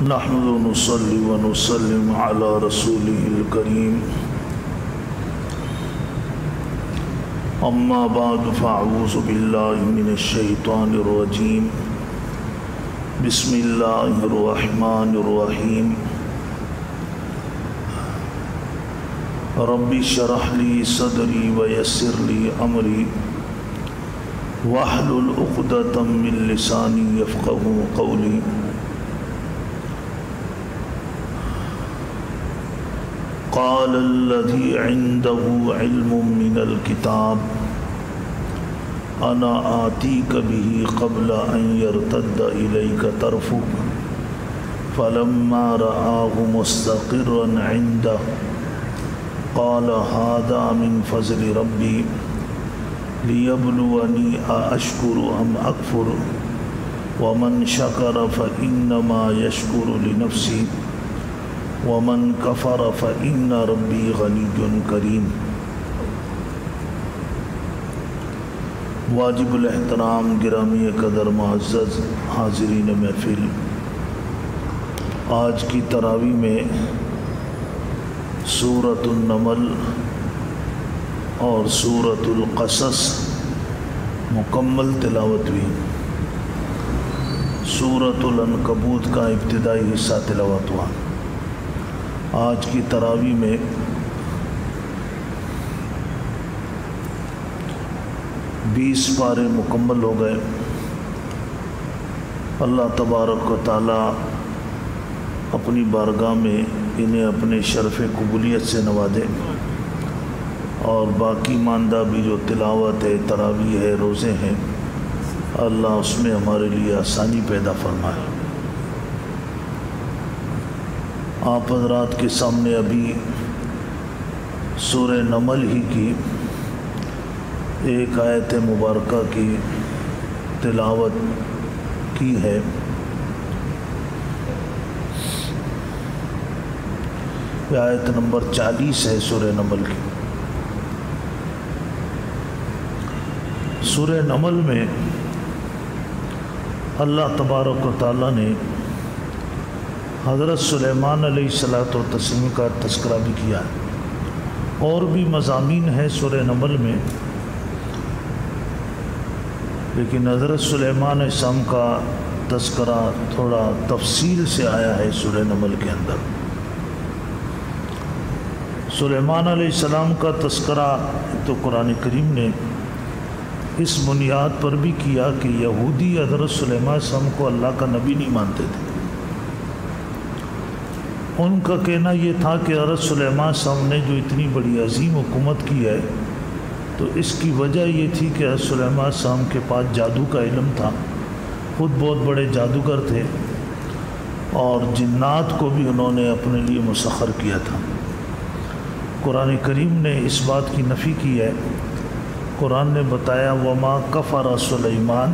نحمد و نصلی و نسلم علی رسولہ الکریم اما بعد فاعوذ باللہ من الشیطان الرجیم بسم اللہ الرحمن الرحیم رب اشرح لی صدری ویسر لی امری واحلل عقدۃ من لسانی یفقہوا قولی قال الذي عنده علم من الكتاب انا آتيك به قبل ان يرتد اليك طرفك فلما رآه مستقرا عنده قال هذا من فضل ربي ليبلوني أأشكر أم أكفر ومن شكر فإنما يشكر لنفسه ومن کفر فإن ربی غنی کریم۔ واجب الاحترام گرامی قدر معزز حاضرین محفل، آج کی تراویح میں سورۃ النمل اور سورۃ القصص مکمل تلاوت ہوئی۔ سورۃ العنکبوت کا ابتدائی حصہ تلاوت ہوا۔ آج کی تراویح میں بیس پارے مکمل ہو گئے۔ اللہ تبارک و تعالی اپنی بارگاہ میں انہیں اپنے شرف قبولیت سے نوازے، اور باقی ماندہ بھی جو تلاوت ہے، تراویح ہے، روزے ہیں، اللہ اس میں ہمارے لیے آسانی پیدا فرمائے۔ آپ حضرات کے سامنے ابھی سورہ نمل ہی کی ایک آیت مبارکہ کی تلاوت کی ہے۔ یہ آیت نمبر 40 ہے سورہ نمل کی۔ سورہ نمل میں اللہ تبارک و تعالیٰ نے حضرت سلیمان علیہ السلام کا تذکرہ بھی کیا ہے، اور بھی مضامین ہیں سورہ نمل میں، لیکن حضرت سلیمان علیہ السلام کا تذکرہ تھوڑا تفصیل سے آیا ہے سورہ نمل کے اندر۔ سلیمان علیہ السلام کا تذکرہ تو قرآن کریم نے اس بنیاد پر بھی کیا کہ یہودی حضرت سلیمان علیہ السلام کو اللہ کا نبی نہیں مانتے تھے۔ ان کا کہنا یہ تھا کہ حضرت سلیمان صاحب نے جو اتنی بڑی عظیم حکومت کی ہے، تو اس کی وجہ یہ تھی کہ حضرت سلیمان صاحب کے پاس جادو کا علم تھا، خود بہت بڑے جادوگر تھے، اور جنات کو بھی انہوں نے اپنے لیے مسخر کیا تھا۔ قرآن کریم نے اس بات کی نفی کی ہے۔ قرآن نے بتایا وَمَا كَفَرَ سُلَيْمَانُ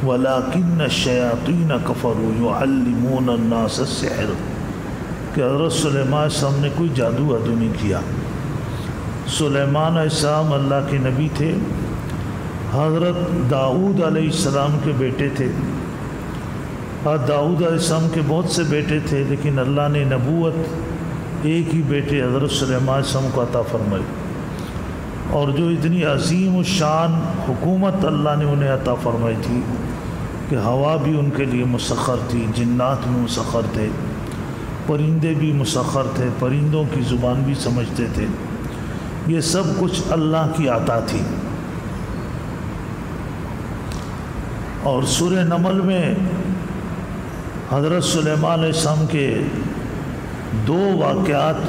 وَلَكِنَّ الشَّيَاطِينَ كَفَرُوا يُعَلِّمُونَ النَّاسَ السِّحْرَ، کہ حضرت سلیمان صاحب نے کوئی جادو نہیں کیا۔ سلیمان علیہ السلام اللہ کے نبی تھے، حضرت داؤد علیہ السلام کے بیٹے تھے۔ داؤد علیہ السلام کے بہت سے بیٹے تھے، لیکن اللہ نے نبوت ایک ہی بیٹے حضرت سلیمان علیہ السلام کو عطا فرمائی، اور جو اتنی عظیم الشان حکومت اللہ نے انہیں عطا فرمائی تھی کہ ہوا بھی ان کے لیے مسخر تھی، جنات بھی مسخر تھے، پرندے بھی مسخر تھے، پرندوں کی زبان بھی سمجھتے تھے۔ یہ سب کچھ اللہ کی عطا تھی۔ اور سورہ نمل میں حضرت سلیمان علیہ السلام کے دو واقعات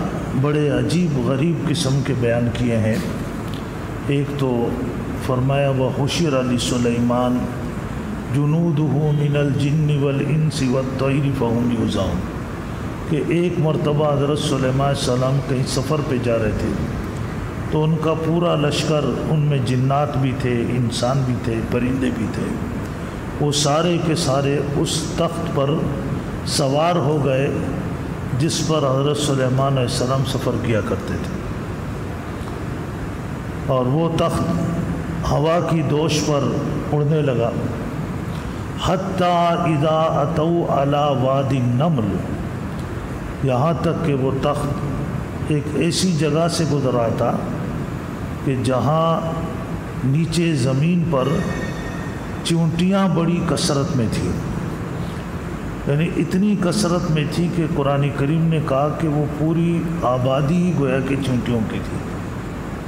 بڑے عجیب غریب قسم کے بیان کیے ہیں۔ ایک تو فرمایا وَحُشِرَ لِسُلَيْمَانَ جُنُودُهُ مِنَ الْجِنِّ وَالْإِنسِ وَالطَّيْرِ فَهُمْ يُوزَعُونَ، کہ ایک مرتبہ حضرت سلیمان علیہ السلام کہیں سفر پہ جا رہے تھے، تو ان کا پورا لشکر، ان میں جنات بھی تھے، انسان بھی تھے، پرندے بھی تھے، وہ سارے کے سارے اس تخت پر سوار ہو گئے جس پر حضرت سلیمان علیہ السلام سفر کیا کرتے تھے، اور وہ تخت ہوا کی دوش پر اڑنے لگا۔ حتیٰ اذا اتوا علی وادی النمل، یہاں تک کہ وہ تخت ایک ایسی جگہ سے گزرا تھا کہ جہاں نیچے زمین پر چونٹیاں بڑی کثرت میں تھیں، یعنی اتنی کثرت میں تھی کہ قرآن کریم نے کہا کہ وہ پوری آبادی ہی گویا کہ چونٹیوں کی تھی۔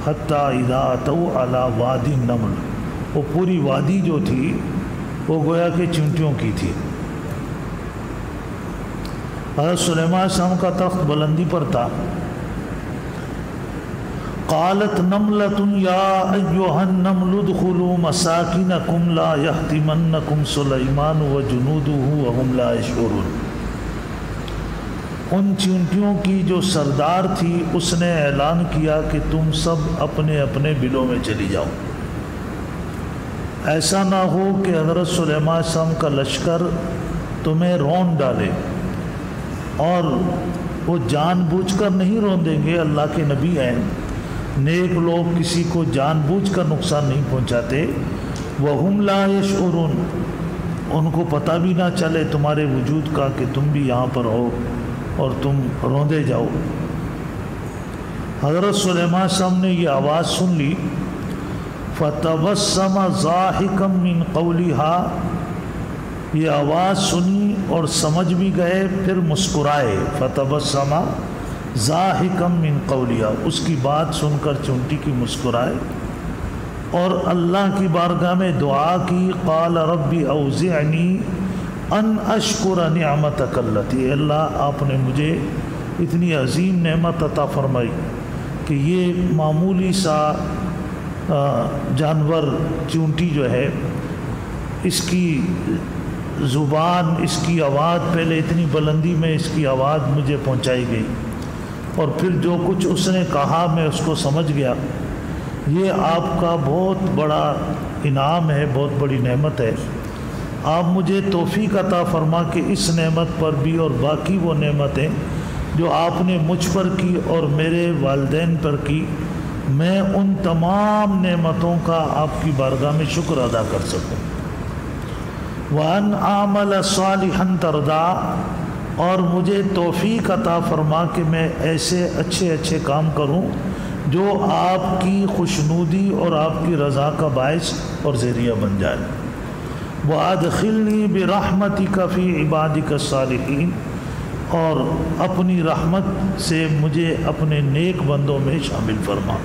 حتیٰ اذا اتوا علی وادی النمل، وہ پوری وادی جو تھی وہ گویا کہ چونٹیوں کی تھی۔ حضرت سلیمان علیہ السلام کا تخت بلندی پر تھا۔ قالت نملۃ یا ایھا النمل ادخلوا مساکنکم لا یحطمنکم سلیمان وجنودہ وہم لا یشعرون، ان چونٹیوں کی جو سردار تھی اس نے اعلان کیا کہ تم سب اپنے اپنے بلوں میں چلی جاؤ، ایسا نہ ہو کہ حضرت سلیمان علیہ السلام کا لشکر تمہیں رون ڈالے، اور وہ جان بوجھ کر نہیں روندیں گے، اللہ کے نبی ہیں، نیک لوگ کسی کو جان بوجھ کر نقصان نہیں پہنچاتے۔ وَهُمْ لَا يَشْعُرُونَ، ان کو پتہ بھی نہ چلے تمہارے وجود کا کہ تم بھی یہاں پر ہو اور تم روندے جاؤ۔ حضرت سلیمان علیہ السلام نے یہ آواز سن لی، فَتَبَسَّمَ ضَاحِكًا مِّن قَوْلِهَا، یہ آواز سنی اور سمجھ بھی گئے، پھر مسکرائے۔ فَتَبَسَّمَ ضاحکا من قولیا، اس کی بات سن کر چونٹی کی مسکرائے اور اللہ کی بارگاہ میں دعا کی۔ قال رب اوزعنی ان اشکر نعمتک التی، اللہ آپ نے مجھے اتنی عظیم نعمت عطا فرمائی کہ یہ معمولی سا جانور چونٹی جو ہے، اس کی زبان، اس کی آواز پہلے اتنی بلندی میں اس کی آواز مجھے پہنچائی گئی، اور پھر جو کچھ اس نے کہا میں اس کو سمجھ گیا۔ یہ آپ کا بہت بڑا انعام ہے، بہت بڑی نعمت ہے۔ آپ مجھے توفیق عطا فرما کہ اس نعمت پر بھی اور باقی وہ نعمتیں جو آپ نے مجھ پر کی اور میرے والدین پر کی، میں ان تمام نعمتوں کا آپ کی بارگاہ میں شکر ادا کر سکوں۔ وَأَنْ أَعْمَلَ صَالِحًا تَرْضَىٰ، اور مجھے توفیق عطا فرما کہ میں ایسے اچھے اچھے کام کروں جو آپ کی خوشنودی اور آپ کی رضا کا باعث اور ذریعہ بن جائے۔ وَأَدْخِلْنِي بِرَحْمَتِكَ فِي عِبَادِكَ الصَّالِحِينَ، اور اپنی رحمت سے مجھے اپنے نیک بندوں میں شامل فرما۔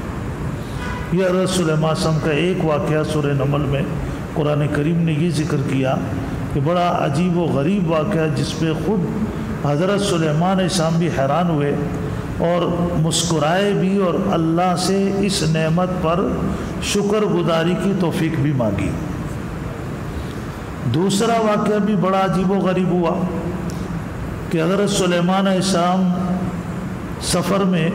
یہ حضرت سلیمان علیہ السلام کا ایک واقعہ سورہ نمل میں قرآن کریم نے یہ ذکر کیا کہ بڑا عجیب و غریب واقعہ، جس پہ خود حضرت سلیمان علیہ السلام بھی حیران ہوئے اور مسکرائے بھی، اور اللہ سے اس نعمت پر شکر گزاری کی توفیق بھی مانگی۔ دوسرا واقعہ بھی بڑا عجیب و غریب ہوا کہ حضرت سلیمان علیہ السلام سفر میں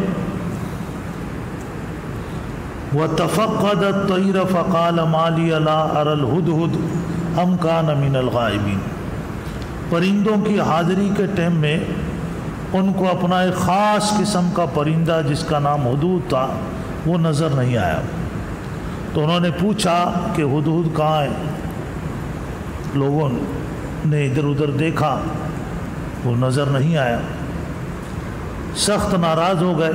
وَتَفَقَّدَ الطَّيْرَ فَقَالَ مَا لِيَ لَا أَرَى الْهُدْهُدْ أَمْ كَانَ مِنَ الْغَائِبِينَ، پرندوں کی حاضری کے ٹائم میں ان کو اپنا ایک خاص قسم کا پرندہ جس کا نام ہدہد تھا وہ نظر نہیں آیا، تو انہوں نے پوچھا کہ ہدہد کہاں ہے؟ لوگوں نے ادھر ادھر دیکھا، وہ نظر نہیں آیا، سخت ناراض ہو گئے،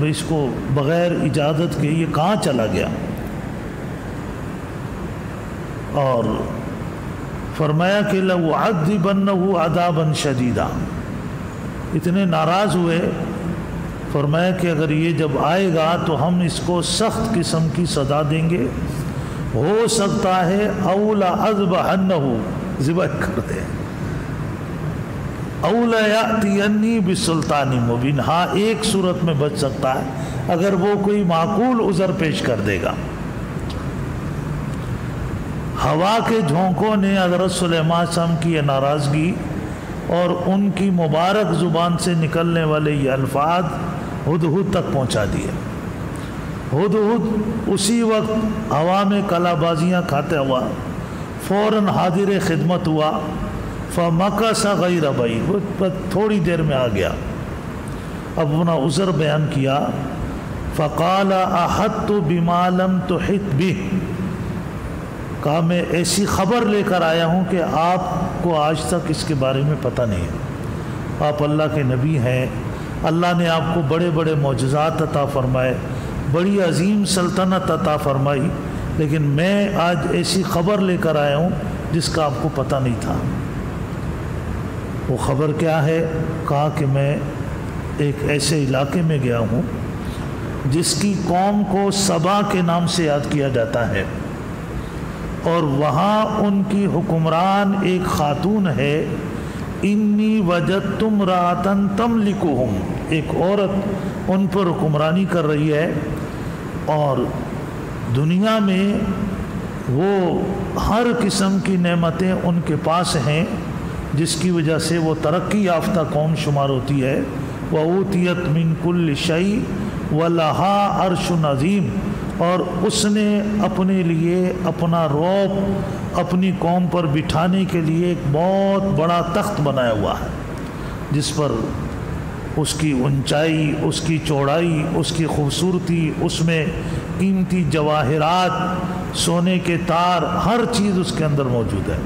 اس کو بغیر اجازت کے یہ کہاں چلا گیا؟ اور فرمایا کہ لَأُعَذِّبَنَّهُ عَذَابًا شَدِيدًا، اتنے ناراض ہوئے، فرمایا کہ اگر یہ جب آئے گا تو ہم اس کو سخت قسم کی سزا دیں گے، ہو سکتا ہے أَوْ لَأَذْبَحَنَّهُ، ذبح کر دیں، أَوْ لَيَأْتِيَنِّي بِسُلْطَانٍ مُبِينٍ، ہاں ایک صورت میں بچ سکتا ہے اگر وہ کوئی معقول عذر پیش کر دے گا۔ ہوا کے جھونکوں نے حضرت سلیمان علیہ السلام کی یہ ناراضگی اور ان کی مبارک زبان سے نکلنے والے یہ الفاظ ہدہد تک پہنچا دیے۔ ہدہد اسی وقت ہوا میں کلا بازیاں کھاتے ہوا فوراً حاضر خدمت ہوا، فمکث غیر بعید، تھوڑی دیر میں آ گیا، اب اپنا عذر بیان کیا۔ فقال احطت بما لم تحط به، کہا میں ایسی خبر لے کر آیا ہوں کہ آپ کو آج تک اس کے بارے میں پتہ نہیں ہے۔ آپ اللہ کے نبی ہیں، اللہ نے آپ کو بڑے بڑے معجزات عطا فرمائے، بڑی عظیم سلطنت عطا فرمائی، لیکن میں آج ایسی خبر لے کر آیا ہوں جس کا آپ کو پتہ نہیں تھا۔ وہ خبر کیا ہے؟ کہا کہ میں ایک ایسے علاقے میں گیا ہوں جس کی قوم کو سبا کے نام سے یاد کیا جاتا ہے، اور وہاں ان کی حکمران ایک خاتون ہے، انی وجدت امرأۃ تملکہم، ایک عورت ان پر حکمرانی کر رہی ہے، اور دنیا میں وہ ہر قسم کی نعمتیں ان کے پاس ہیں جس کی وجہ سے وہ ترقی یافتہ قوم شمار ہوتی ہے۔ وَأُوتِيَتْ مِن كُلِّ شَيْءٍ وَلَهَا عَرْشٌ عَظِيمٌ، اور اس نے اپنے لیے اپنا رعب اپنی قوم پر بٹھانے کے لیے ایک بہت بڑا تخت بنایا ہوا ہے، جس پر اس کی اونچائی، اس کی چوڑائی، اس کی خوبصورتی، اس میں قیمتی جواہرات، سونے کے تار، ہر چیز اس کے اندر موجود ہے۔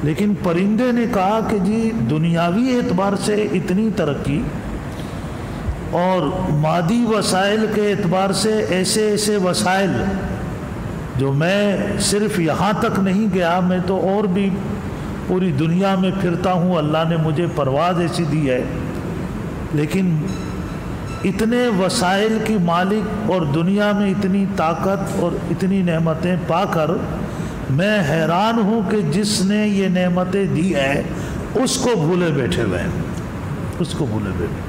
لیکن پرندے نے کہا کہ جی دنیاوی اعتبار سے اتنی ترقی اور مادی وسائل کے اعتبار سے ایسے ایسے وسائل جو میں صرف یہاں تک نہیں گیا، میں تو اور بھی پوری دنیا میں پھرتا ہوں، اللہ نے مجھے پرواز ایسی دی ہے، لیکن اتنے وسائل کی مالک اور دنیا میں اتنی طاقت اور اتنی نعمتیں پا کر میں حیران ہوں کہ جس نے یہ نعمتیں دی ہیں اس کو بھولے بیٹھے ہوئے ہیں، اس کو بھولے بیٹھے۔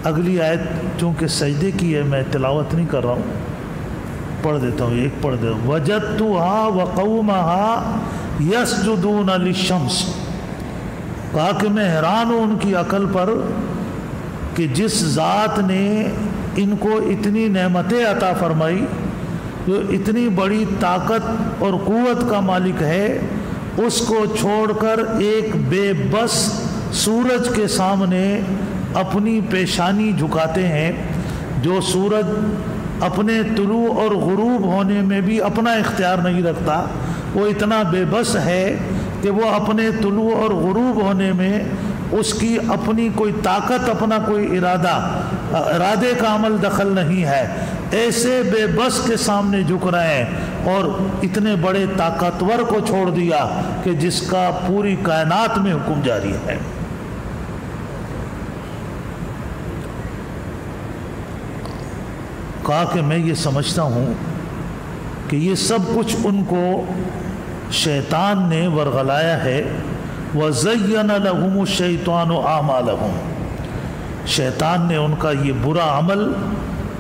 اگلی آیت چونکہ سجدے کی ہے، میں تلاوت نہیں کر رہا ہوں، پڑھ دیتا ہوں، ایک پڑھ دیتا ہوں۔ وَجَدْتُهَا وَقَوْمَهَا يَسْجُدُونَ لِلشَّمْسِ، کہا کہ میں حیران ہوں ان کی عقل پر کہ جس ذات نے ان کو اتنی نعمتیں عطا فرمائی، جو اتنی بڑی طاقت اور قوت کا مالک ہے، اس کو چھوڑ کر ایک بے بس سورج کے سامنے اپنی پیشانی جھکاتے ہیں، جو سورج اپنے طلوع اور غروب ہونے میں بھی اپنا اختیار نہیں رکھتا، وہ اتنا بے بس ہے کہ وہ اپنے طلوع اور غروب ہونے میں اس کی اپنی کوئی طاقت، اپنا کوئی ارادے کا عمل دخل نہیں ہے، ایسے بے بس کے سامنے جھک رہے ہیں، اور اتنے بڑے طاقتور کو چھوڑ دیا کہ جس کا پوری کائنات میں حکم جاری ہے۔ کہا کہ میں یہ سمجھتا ہوں کہ یہ سب کچھ ان کو شیطان نے ورغلایا ہے۔ وَزَيَّنَ لَهُمُ الشَّيْطَانُ أَعْمَالَهُمْ، شیطان نے ان کا یہ برا عمل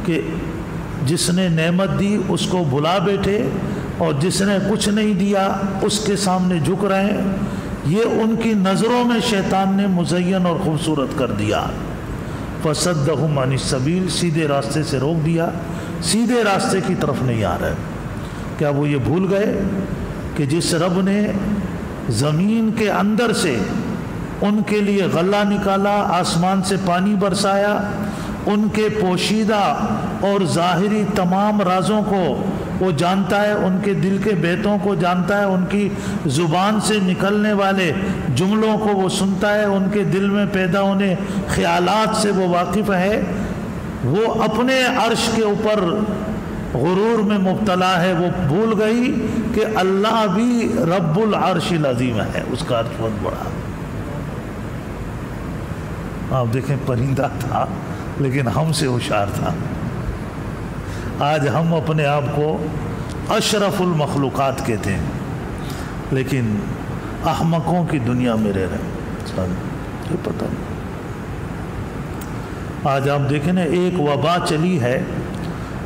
کہ جس نے نعمت دی اس کو بھلا بیٹھے، اور جس نے کچھ نہیں دیا اس کے سامنے جھک رہے ہیں، یہ ان کی نظروں میں شیطان نے مزین اور خوبصورت کر دیا۔ فَصَدَّهُمْ عَنِ السَّبِيلِ، سیدھے راستے سے روک دیا، سیدھے راستے کی طرف نہیں آ رہے۔ کیا وہ یہ بھول گئے کہ جس رب نے زمین کے اندر سے ان کے لیے غلہ نکالا، آسمان سے پانی برسایا، ان کے پوشیدہ اور ظاہری تمام رازوں کو وہ جانتا ہے، ان کے دل کے بیتوں کو جانتا ہے، ان کی زبان سے نکلنے والے جملوں کو وہ سنتا ہے، ان کے دل میں پیدا ہونے خیالات سے وہ واقف ہے، وہ اپنے عرش کے اوپر غرور میں مبتلا ہے۔ وہ بھول گئی کہ اللہ بھی رب العرش العظیم ہے، اس کا عرش بہت بڑا۔ آپ دیکھیں پرندہ تھا لیکن ہم سے ہوشیار تھا۔ آج ہم اپنے آپ کو اشرف المخلوقات کہتے ہیں، لیکن احمقوں کی دنیا میں رہ رہے ہیں، یہ پتہ نہیں۔ آج آپ دیکھیں نا، ایک وبا چلی ہے،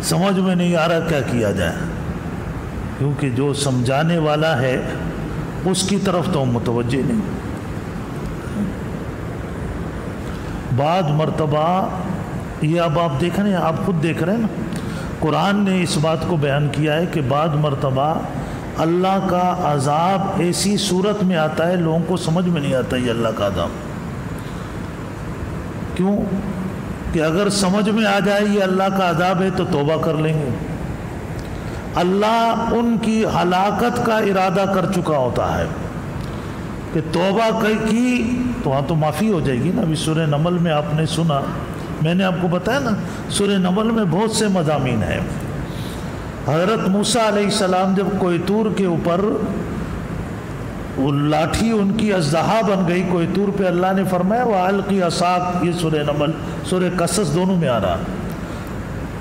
سمجھ میں نہیں آ رہا کیا کیا جائے، کیونکہ جو سمجھانے والا ہے اس کی طرف تو متوجہ نہیں۔ بعض مرتبہ یہ اب آپ دیکھ رہے ہیں، آپ خود دیکھ رہے ہیں نا، قرآن نے اس بات کو بیان کیا ہے کہ بعض مرتبہ اللہ کا عذاب ایسی صورت میں آتا ہے لوگوں کو سمجھ میں نہیں آتا یہ اللہ کا عذاب کیوں، کہ اگر سمجھ میں آ جائے یہ اللہ کا عذاب ہے تو توبہ کر لیں گے، اللہ ان کی ہلاکت کا ارادہ کر چکا ہوتا ہے کہ توبہ کی تو وہاں تو معافی ہو جائے گی نا. ابھی سورہ نمل میں آپ نے سنا، میں نے آپ کو بتایا نا، سورہ نمل میں بہت سے مضامین ہیں. حضرت موسیٰ علیہ السلام جب کوہ طور کے اوپر وہ لاٹھی ان کی اژدہا بن گئی کوہ طور پہ، اللہ نے فرمایا وَأَلْقِ عَصَاكَ، یہ سورہ نمل سورہ قصص دونوں میں آ رہا،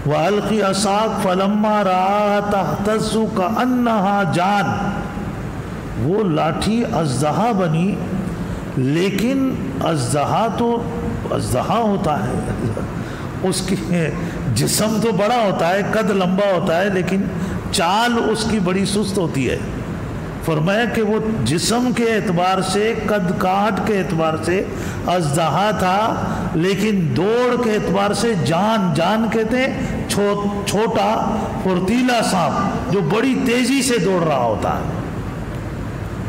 وَأَلْقِ عَصَاكَ فَلَمَّا رَآهَا تَهْتَزُّ كَأَنَّهَا جَانٌ، وہ لاٹھی اژدہا بنی، لیکن اژدہا تو اژدہا ہوتا ہے، اس کی جسم تو بڑا ہوتا ہے، قد لمبا ہوتا ہے، لیکن چال اس کی بڑی سست ہوتی ہے. فرمایا کہ وہ جسم کے اعتبار سے، قد کاٹ کے اعتبار سے اژدہا تھا، لیکن دوڑ کے اعتبار سے جان کہتے ہیں چھوٹا پھرتیلا سانپ جو بڑی تیزی سے دوڑ رہا ہوتا ہے.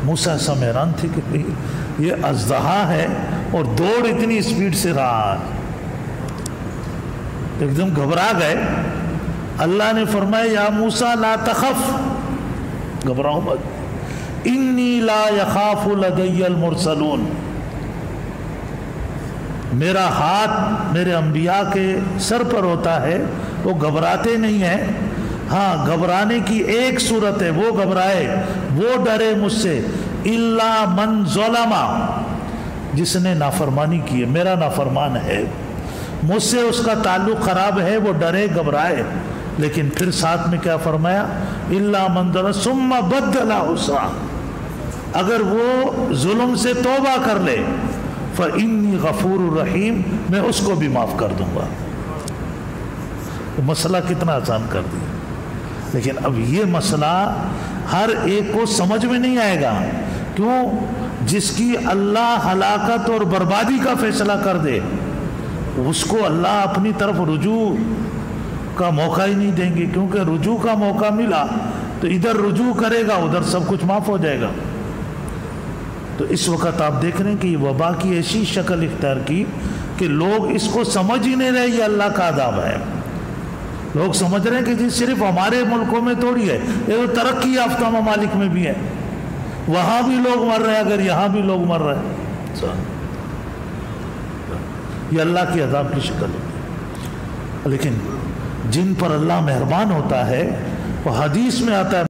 موسیٰ سب حیران تھے کہ یہ اژدہا ہے اور دوڑ اتنی اسپیڈ سے رہا ہے، ایک دم گھبرا گئے. اللہ نے فرمایا یا موسیٰ لا تخف، گھبراؤ مت، انی لا یخاف لدی المرسلون، میرا ہاتھ میرے انبیاء کے سر پر ہوتا ہے، وہ گھبراتے نہیں ہیں. ہاں گھبرانے کی ایک صورت ہے، وہ گھبرائے، وہ ڈرے مجھ سے، الا من ظلم، جس نے نافرمانی کی ہے، میرا نافرمان ہے، مجھ سے اس کا تعلق خراب ہے، وہ ڈرے گھبرائے. لیکن پھر ساتھ میں کیا فرمایا، الا من ظلم ثم بدل حسنا، اگر وہ ظلم سے توبہ کر لے فإنی غفور الرحیم، میں اس کو بھی معاف کر دوں گا. مسئلہ کتنا آسان کر دیا. لیکن اب یہ مسئلہ ہر ایک کو سمجھ میں نہیں آئے گا. کیوں؟ جس کی اللہ ہلاکت اور بربادی کا فیصلہ کر دے، اس کو اللہ اپنی طرف رجوع کا موقع ہی نہیں دیں گے، کیونکہ رجوع کا موقع ملا تو ادھر رجوع کرے گا، ادھر سب کچھ معاف ہو جائے گا. تو اس وقت آپ دیکھ رہے ہیں کہ یہ وبا کی ایسی شکل اختیار کی کہ لوگ اس کو سمجھ ہی نہیں رہے یہ اللہ کا عذاب ہے. لوگ سمجھ رہے ہیں کہ جی صرف ہمارے ملکوں میں تھوڑی ہے، یہ تو ترقی یافتہ ممالک میں بھی ہے، وہاں بھی لوگ مر رہے ہیں، اگر یہاں بھی لوگ مر رہے ہیں. یہ اللہ کی عذاب کی شکل ہے. لیکن جن پر اللہ مہربان ہوتا ہے، وہ حدیث میں آتا ہے